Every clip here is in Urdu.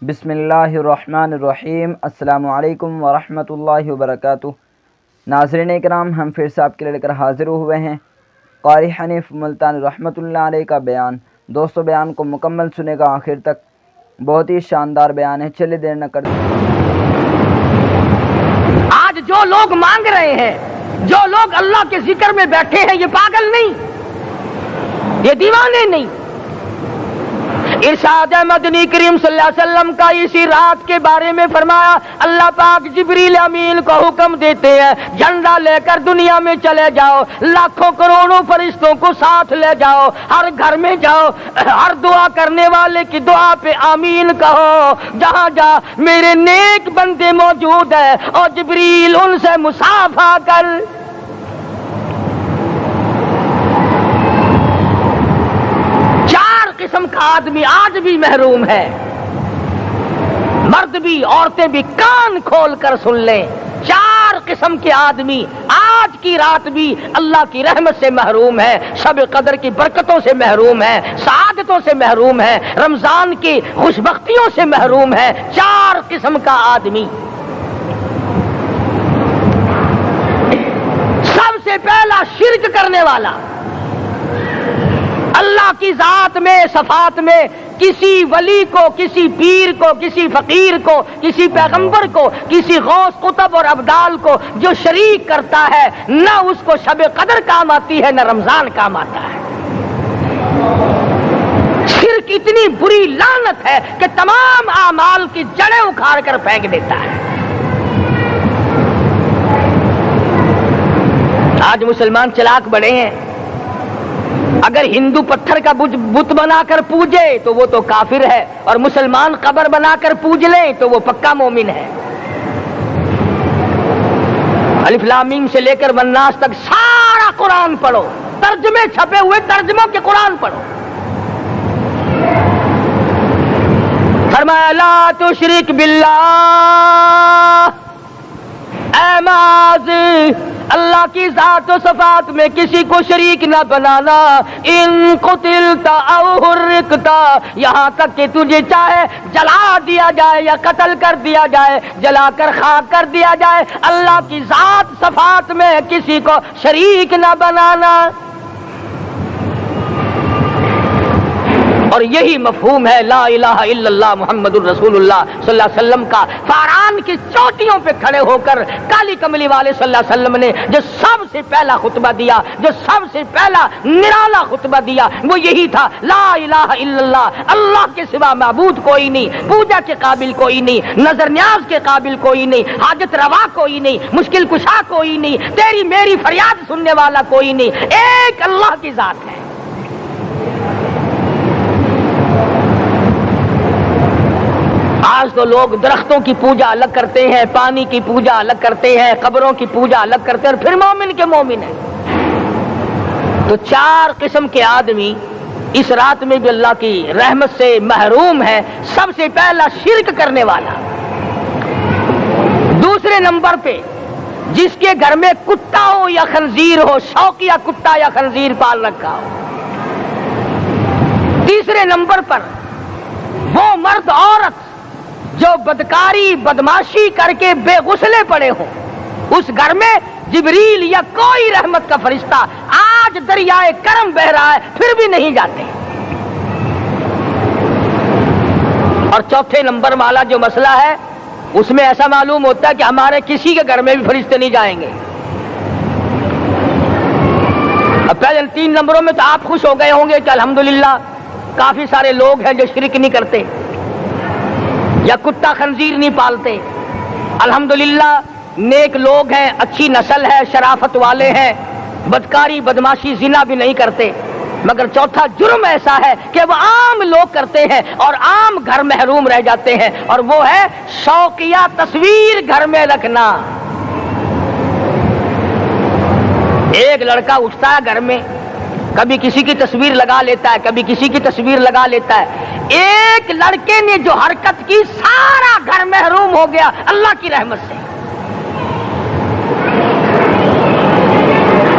بسم اللہ الرحمن الرحیم۔ السلام علیکم ورحمۃ اللہ وبرکاتہ۔ ناظرین اکرام، ہم پھر سے آپ کے لیے لے کر حاضر ہوئے ہیں قاری حنیف ملتانی رحمۃ اللہ علیہ کا بیان۔ دوستو، بیان کو مکمل سنے گا آخر تک، بہت ہی شاندار بیان ہے، چلے دیر نہ کرتے۔ آج جو لوگ مانگ رہے ہیں، جو لوگ اللہ کے ذکر میں بیٹھے ہیں، یہ پاگل نہیں، یہ دیوانے نہیں۔ ارشاد مدنی کریم صلی اللہ علیہ وسلم کا اسی رات کے بارے میں فرمایا، اللہ پاک جبریل امین کو حکم دیتے ہیں، جھنڈا لے کر دنیا میں چلے جاؤ، لاکھوں کروڑوں فرشتوں کو ساتھ لے جاؤ، ہر گھر میں جاؤ، ہر دعا کرنے والے کی دعا پہ آمین کہو، جہاں جا میرے نیک بندے موجود ہیں، اور جبریل ان سے مصافحہ کر۔ قسم کا آدمی آج بھی محروم ہے، مرد بھی عورتیں بھی کان کھول کر سن لیں، چار قسم کے آدمی آج کی رات بھی اللہ کی رحمت سے محروم ہے، شب قدر کی برکتوں سے محروم ہے، سعادتوں سے محروم ہے، رمضان کی خوشبختیوں سے محروم ہے۔ چار قسم کا آدمی۔ سب سے پہلا شرک کرنے والا، اللہ کی ذات میں، صفات میں کسی ولی کو، کسی پیر کو، کسی فقیر کو، کسی پیغمبر کو، کسی غوث قطب اور ابدال کو جو شریک کرتا ہے، نہ اس کو شب قدر کام آتی ہے، نہ رمضان کام آتا ہے۔ شرک اتنی بری لعنت ہے کہ تمام اعمال کی جڑیں اکھاڑ کر پھینک دیتا ہے۔ آج مسلمان چلاک بڑے ہیں، اگر ہندو پتھر کا بت بنا کر پوجے تو وہ تو کافر ہے، اور مسلمان قبر بنا کر پوج لیں تو وہ پکا مومن ہے۔ الف لام میم سے لے کر والناس تک سارا قرآن پڑھو، ترجمے چھپے ہوئے ترجموں کے قرآن پڑھو۔ فرمایا لا تشرک باللہ، اے معاذ اللہ کی ذات و صفات میں کسی کو شریک نہ بنانا۔ ان قتلت او حرقت، یہاں تک کہ تجھے چاہے جلا دیا جائے یا قتل کر دیا جائے، جلا کر خاک کر دیا جائے، اللہ کی ذات صفات میں کسی کو شریک نہ بنانا۔ اور یہی مفہوم ہے لا الہ الا اللہ محمد الرسول اللہ صلی اللہ علیہ وسلم کا۔ فاران کی چوٹیوں پہ کھڑے ہو کر کالی کملی والے صلی اللہ علیہ وسلم نے جو سب سے پہلا خطبہ دیا، جو سب سے پہلا نرالا خطبہ دیا، وہ یہی تھا لا الہ الا اللہ، اللہ کے سوا معبود کوئی نہیں، پوجا کے قابل کوئی نہیں، نظر نیاز کے قابل کوئی نہیں، حاجت روا کوئی نہیں، مشکل کشا کوئی نہیں، تیری میری فریاد سننے والا کوئی نہیں، ایک اللہ کی ذات ہے۔ آج تو لوگ درختوں کی پوجا الگ کرتے ہیں، پانی کی پوجا الگ کرتے ہیں، قبروں کی پوجا الگ کرتے ہیں، اور پھر مومن کے مومن ہیں۔ تو چار قسم کے آدمی اس رات میں بھی اللہ کی رحمت سے محروم ہے۔ سب سے پہلا شرک کرنے والا، دوسرے نمبر پہ جس کے گھر میں کتا ہو یا خنزیر ہو، شوقیہ کتا یا خنزیر پال رکھا ہو، تیسرے نمبر پر وہ مرد عورت جو بدکاری بدماشی کر کے بے غسلے پڑے ہوں، اس گھر میں جبریل یا کوئی رحمت کا فرشتہ آج دریائے کرم بہ رہا ہے پھر بھی نہیں جاتے۔ اور چوتھے نمبر والا جو مسئلہ ہے، اس میں ایسا معلوم ہوتا ہے کہ ہمارے کسی کے گھر میں بھی فرشتے نہیں جائیں گے۔ اب پہلے 3 نمبروں میں تو آپ خوش ہو گئے ہوں گے کہ الحمدللہ کافی سارے لوگ ہیں جو شرک نہیں کرتے یا کتا خنزیر نہیں پالتے، الحمدللہ نیک لوگ ہیں، اچھی نسل ہے، شرافت والے ہیں، بدکاری بدماشی زنا بھی نہیں کرتے۔ مگر چوتھا جرم ایسا ہے کہ وہ عام لوگ کرتے ہیں اور عام گھر محروم رہ جاتے ہیں، اور وہ ہے شوقیہ تصویر گھر میں رکھنا۔ ایک لڑکا اٹھتا ہے گھر میں، کبھی کسی کی تصویر لگا لیتا ہے، کبھی کسی کی تصویر لگا لیتا ہے۔ ایک لڑکے نے جو حرکت کی، سارا گھر محروم ہو گیا اللہ کی رحمت سے۔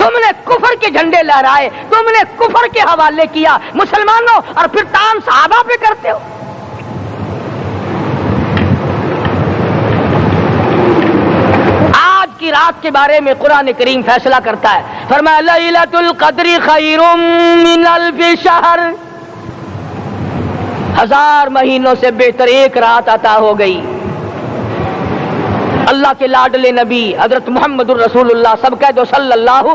تم نے کفر کے جھنڈے لہرائے، تم نے کفر کے حوالے کیا مسلمانوں، اور پھر تان صحابہ پہ کرتے ہو۔ آج کی رات کے بارے میں قرآن کریم فیصلہ کرتا ہے، فرمایا لیلۃ القدر خیر من الف شہر، 1000 مہینوں سے بہتر ایک رات عطا ہو گئی۔ اللہ کے لاڈلے نبی حضرت محمد الرسول اللہ سب کہہ دو صلی اللہ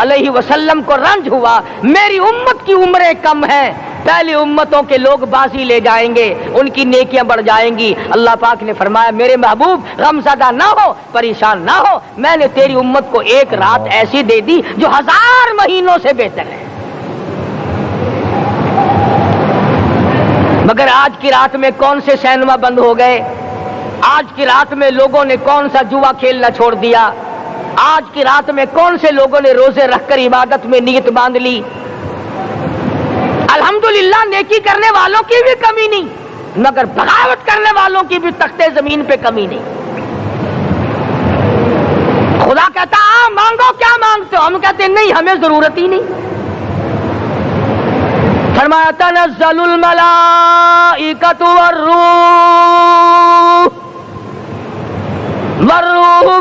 علیہ وسلم کو رنج ہوا، میری امت کی عمریں کم ہیں، پہلی امتوں کے لوگ بازی لے جائیں گے، ان کی نیکیاں بڑھ جائیں گی۔ اللہ پاک نے فرمایا میرے محبوب غمزدہ نہ ہو، پریشان نہ ہو، میں نے تیری امت کو ایک رات ایسی دے دی جو 1000 مہینوں سے بہتر ہے۔ مگر آج کی رات میں کون سے سینما بند ہو گئے؟ آج کی رات میں لوگوں نے کون سا جوا کھیلنا چھوڑ دیا؟ آج کی رات میں کون سے لوگوں نے روزے رکھ کر عبادت میں نیت باندھ لی؟ الحمدللہ نیکی کرنے والوں کی بھی کمی نہیں، مگر بغاوت کرنے والوں کی بھی تختے زمین پہ کمی نہیں۔ خدا کہتا مانگو کیا مانگتے ہو، ہم کہتے ہیں نہیں ہمیں ضرورت ہی نہیں۔ فرمایا تنزل الملائکۃ والروح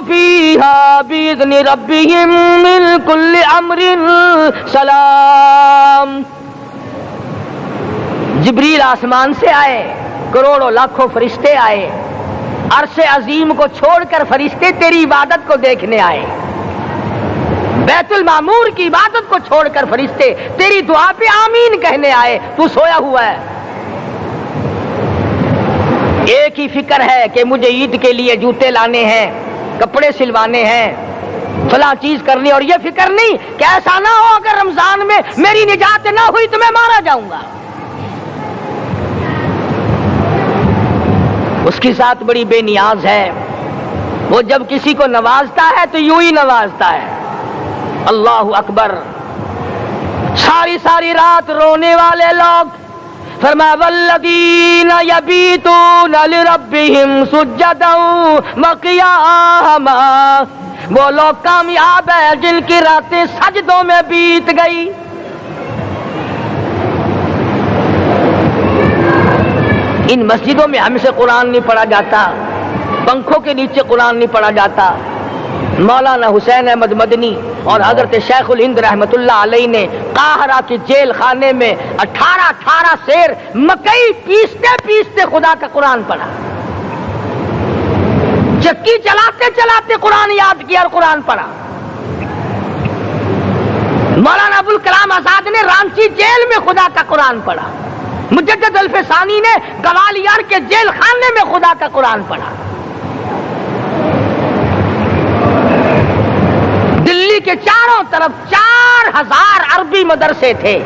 فیہا بإذن ربہم من کل امر سلام۔ جبریل آسمان سے آئے، کروڑوں لاکھوں فرشتے آئے، عرش عظیم کو چھوڑ کر فرشتے تیری عبادت کو دیکھنے آئے، بیت المعمور کی عبادت کو چھوڑ کر فرشتے تیری دعا پہ آمین کہنے آئے، تو سویا ہوا ہے۔ ایک ہی فکر ہے کہ مجھے عید کے لیے جوتے لانے ہیں، کپڑے سلوانے ہیں، فلاں چیز کرنی، اور یہ فکر نہیں کہ ایسا نہ ہو اگر رمضان میں میری نجات نہ ہوئی تو میں مارا جاؤں گا۔ اس کی ذات بڑی بے نیاز ہے، وہ جب کسی کو نوازتا ہے تو یوں ہی نوازتا ہے۔ اللہ اکبر۔ ساری ساری رات رونے والے لوگ، فرمایا والذین یبیتون لربہم سجدا وقیاما، وہ لوگ کامیاب ہیں جن کی راتیں سجدوں میں بیت گئی۔ ان مسجدوں میں ہم سے قرآن نہیں پڑھا جاتا، پنکھوں کے نیچے قرآن نہیں پڑھا جاتا۔ مولانا حسین احمد مدنی اور حضرت شیخ الہند رحمت اللہ علیہ نے قاہرہ کے جیل خانے میں 18 سیر مکئی پیستے پیستے خدا کا قرآن پڑھا، چکی چلاتے چلاتے قرآن یاد کیا اور قرآن پڑھا۔ مولانا ابوالکلام آزاد نے رانچی جیل میں خدا کا قرآن پڑھا، مجدد الفسانی نے گوالیار کے جیل خانے میں خدا کا قرآن پڑھا۔ دلی کے چاروں طرف 4000 عربی مدرسے تھے،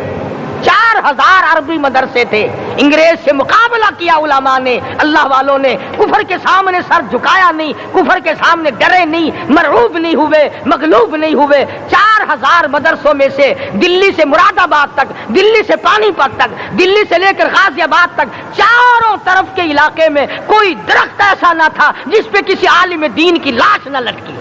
4000 عربی مدرسے تھے۔ انگریز سے مقابلہ کیا علماء نے، اللہ والوں نے، کفر کے سامنے سر جھکایا نہیں، کفر کے سامنے ڈرے نہیں، مرعوب نہیں ہوئے، مغلوب نہیں ہوئے۔ 4000 مدرسوں میں سے دلی سے مراد آباد تک، دلی سے پانی پت تک، دلی سے لے کر غازی آباد تک، چاروں طرف کے علاقے میں کوئی درخت ایسا نہ تھا جس پہ کسی عالم دین کی لاش نہ لٹکی ہو۔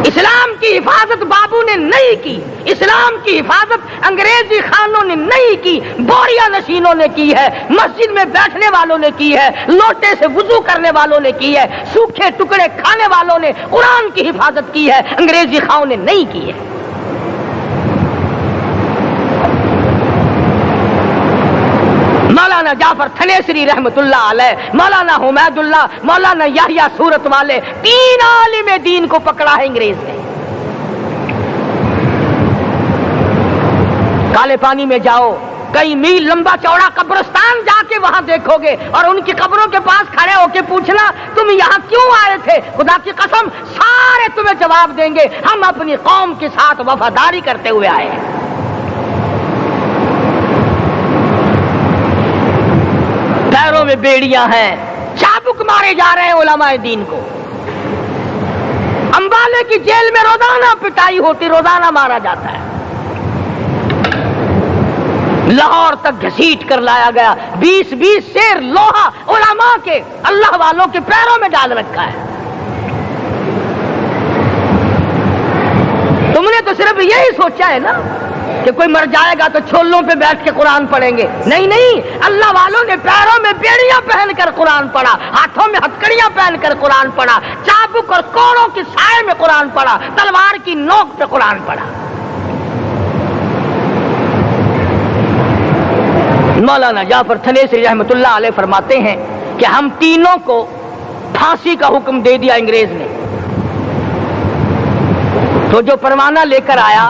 اسلام کی حفاظت بابو نے نہیں کی، اسلام کی حفاظت انگریزی خانوں نے نہیں کی، بوریا نشینوں نے کی ہے، مسجد میں بیٹھنے والوں نے کی ہے، لوٹے سے وضو کرنے والوں نے کی ہے، سوکھے ٹکڑے کھانے والوں نے قرآن کی حفاظت کی ہے، انگریزی خانوں نے نہیں کی ہے۔ مولانا جعفر تھنیسری رحمت اللہ علیہ، مولانا حمید اللہ، مولانا یحییٰ صورت والے، 3 عالم دین کو پکڑا ہے انگریز نے۔ کالے پانی میں جاؤ، کئی میل لمبا چوڑا قبرستان جا کے وہاں دیکھو گے اور ان کی قبروں کے پاس کھڑے ہو کے پوچھنا تم یہاں کیوں آئے تھے، خدا کی قسم سارے تمہیں جواب دیں گے ہم اپنی قوم کے ساتھ وفاداری کرتے ہوئے آئے ہیں۔ پیروں میں بیڑیاں ہیں، چابک مارے جا رہے ہیں علماء دین کو۔ امبالے کی جیل میں روزانہ پٹائی ہوتی، روزانہ مارا جاتا ہے۔ لاہور تک گھسیٹ کر لایا گیا، 20 سیر لوہا علماء کے، اللہ والوں کے پیروں میں ڈال رکھا ہے۔ تم نے تو صرف یہی سوچا ہے نا کہ کوئی مر جائے گا تو چھولوں پہ بیٹھ کے قرآن پڑھیں گے. نہیں نہیں، اللہ والوں نے پیروں میں بیڑیاں پہن کر قرآن پڑھا، ہاتھوں میں ہتکڑیاں پہن کر قرآن پڑھا، چابک اور کوڑوں کی سائے میں قرآن پڑھا، تلوار کی نوک پہ قرآن پڑھا. مولانا جعفر تھنیسری رحمۃ اللہ علیہ فرماتے ہیں کہ ہم تینوں کو پھانسی کا حکم دے دیا انگریز نے. تو جو پروانہ لے کر آیا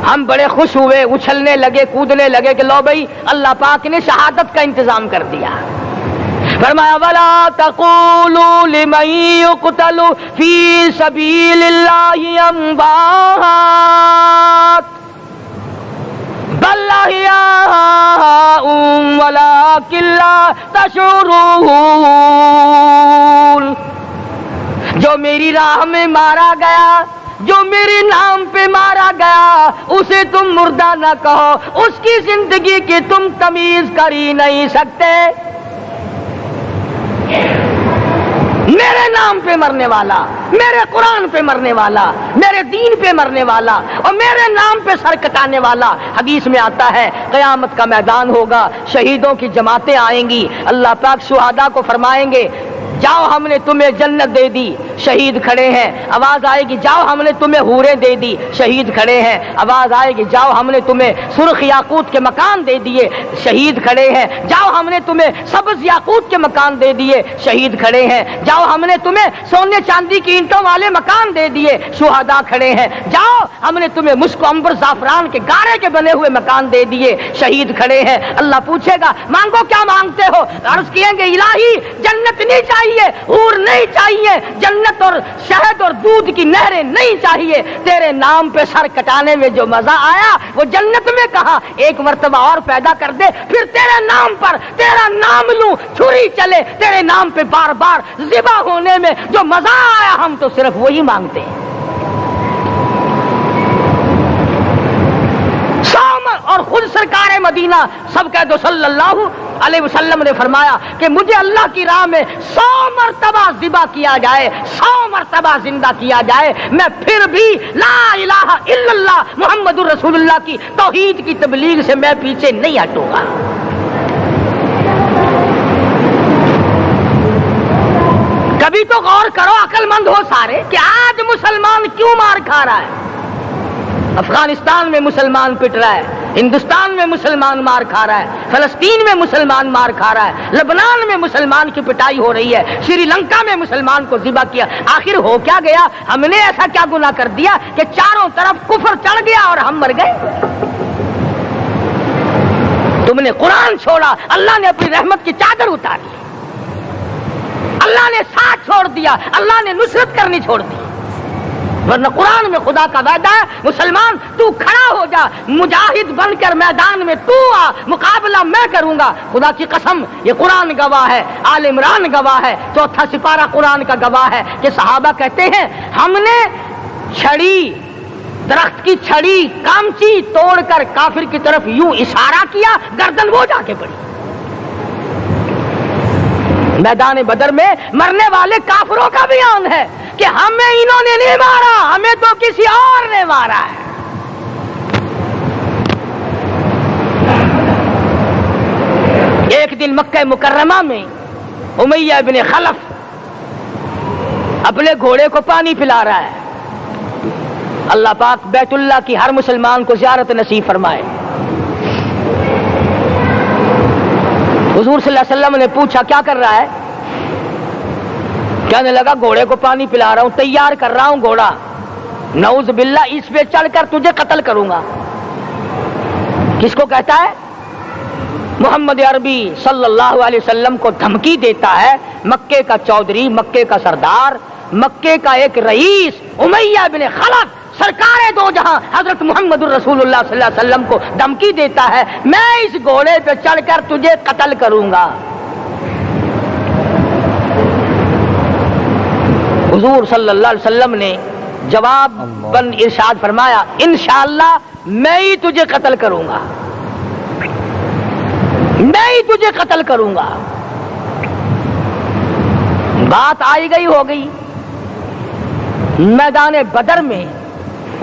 ہم بڑے خوش ہوئے، اچھلنے لگے، کودنے لگے کہ لو بھائی اللہ پاک نے شہادت کا انتظام کر دیا. فرمایا وَلَا تَقُولُوا لِمَن يُقْتَلُ فِي سَبِيلِ اللَّهِ أَمْوَاتٌ بَلْ أَحْيَاءٌ وَلَٰكِن لَّا تَشْعُرُونَ. جو میری راہ میں مارا گیا، جو میرے نام پہ مارا گیا، اسے تم مردہ نہ کہو، اس کی زندگی کی تم تمیز کر ہی نہیں سکتے. میرے نام پہ مرنے والا، میرے قرآن پہ مرنے والا، میرے دین پہ مرنے والا اور میرے نام پہ سر کٹانے والا. حدیث میں آتا ہے قیامت کا میدان ہوگا، شہیدوں کی جماعتیں آئیں گی، اللہ پاک شہداء کو فرمائیں گے جاؤ ہم نے تمہیں جنت دے دی. شہید کھڑے ہیں، آواز آئے گی جاؤ ہم نے تمہیں حوریں دے دی. شہید کھڑے ہیں، آواز آئے گی جاؤ ہم نے تمہیں سرخ یاقوت کے مکان دے دیے. شہید کھڑے ہیں، جاؤ ہم نے تمہیں سبز یاقوت کے مکان دے دیے. شہید کھڑے ہیں، جاؤ ہم نے تمہیں سونے چاندی کی اینٹوں والے مکان دے دیے. شہداء کھڑے ہیں، جاؤ ہم نے تمہیں مشک و عنبر زعفران کے گارے کے بنے ہوئے مکان دے دیے. شہید کھڑے ہیں، اللہ پوچھے گا مانگو کیا مانگتے ہو؟ عرض کیے گے الہی جنت نہیں چاہیے، حور نہیں چاہیے، جنت اور شہد اور دودھ کی نہریں نہیں چاہیے. تیرے نام پہ سر کٹانے میں جو مزہ آیا وہ جنت میں کہا. ایک مرتبہ اور پیدا کر دے، پھر تیرے نام پر تیرا نام لوں، چھری چلے تیرے نام پہ بار بار ذبح ہونے میں جو مزہ آیا ہم تو صرف وہی مانگتے ہیں. اور خود سرکار مدینہ سب کہہ دو صلی اللہ علیہ وسلم نے فرمایا کہ مجھے اللہ کی راہ میں 100 مرتبہ ذبح کیا جائے، 100 مرتبہ زندہ کیا جائے، میں پھر بھی لا الہ الا اللہ محمد الرسول اللہ کی توحید کی تبلیغ سے میں پیچھے نہیں ہٹوں گا. کبھی تو غور کرو، عقل مند ہو سارے، کہ آج مسلمان کیوں مار کھا رہا ہے. افغانستان میں مسلمان پٹ رہا ہے، ہندوستان میں مسلمان مار کھا رہا ہے، فلسطین میں مسلمان مار کھا رہا ہے، لبنان میں مسلمان کی پٹائی ہو رہی ہے، سری لنکا میں مسلمان کو ذبح کیا. آخر ہو کیا گیا؟ ہم نے ایسا کیا گناہ کر دیا کہ چاروں طرف کفر چڑھ گیا اور ہم مر گئے؟ تم نے قرآن چھوڑا، اللہ نے اپنی رحمت کی چادر اتاری، اللہ نے ساتھ چھوڑ دیا، اللہ نے نصرت کرنی چھوڑ دی. ورنہ قرآن میں خدا کا وعدہ ہے مسلمان تو کھڑا ہو جا، مجاہد بن کر میدان میں تو آ، مقابلہ میں کروں گا. خدا کی قسم یہ قرآن گواہ ہے، آل عمران گواہ ہے، 4 سپارہ قرآن کا گواہ ہے کہ صحابہ کہتے ہیں ہم نے چھڑی، درخت کی چھڑی کامچی توڑ کر کافر کی طرف یوں اشارہ کیا، گردن وہ جا کے پڑی. میدان بدر میں مرنے والے کافروں کا بیان ہے کہ ہمیں انہوں نے نہیں مارا، ہمیں تو کسی اور نے مارا ہے. ایک دن مکہ مکرمہ میں امیہ ابن خلف اپنے گھوڑے کو پانی پلا رہا ہے. اللہ پاک بیت اللہ کی ہر مسلمان کو زیارت نصیب فرمائے. حضور صلی اللہ علیہ وسلم نے پوچھا کیا کر رہا ہے؟ کہنے لگا گھوڑے کو پانی پلا رہا ہوں، تیار کر رہا ہوں گھوڑا، نعوذ باللہ اس پہ چڑھ کر تجھے قتل کروں گا. کس کو کہتا ہے؟ محمد عربی صلی اللہ علیہ وسلم کو دھمکی دیتا ہے. مکے کا چودھری، مکے کا سردار، مکے کا ایک رئیس امیہ بن خلف سرکار دو جہاں حضرت محمد الرسول اللہ صلی اللہ علیہ وسلم کو دھمکی دیتا ہے میں اس گھوڑے پہ چڑھ کر تجھے قتل کروں گا. حضور صلی اللہ علیہ وسلم نے جواب بن ارشاد فرمایا انشاءاللہ میں ہی تجھے قتل کروں گا، میں ہی تجھے قتل کروں گا. بات آئی گئی ہو گئی. میدان بدر میں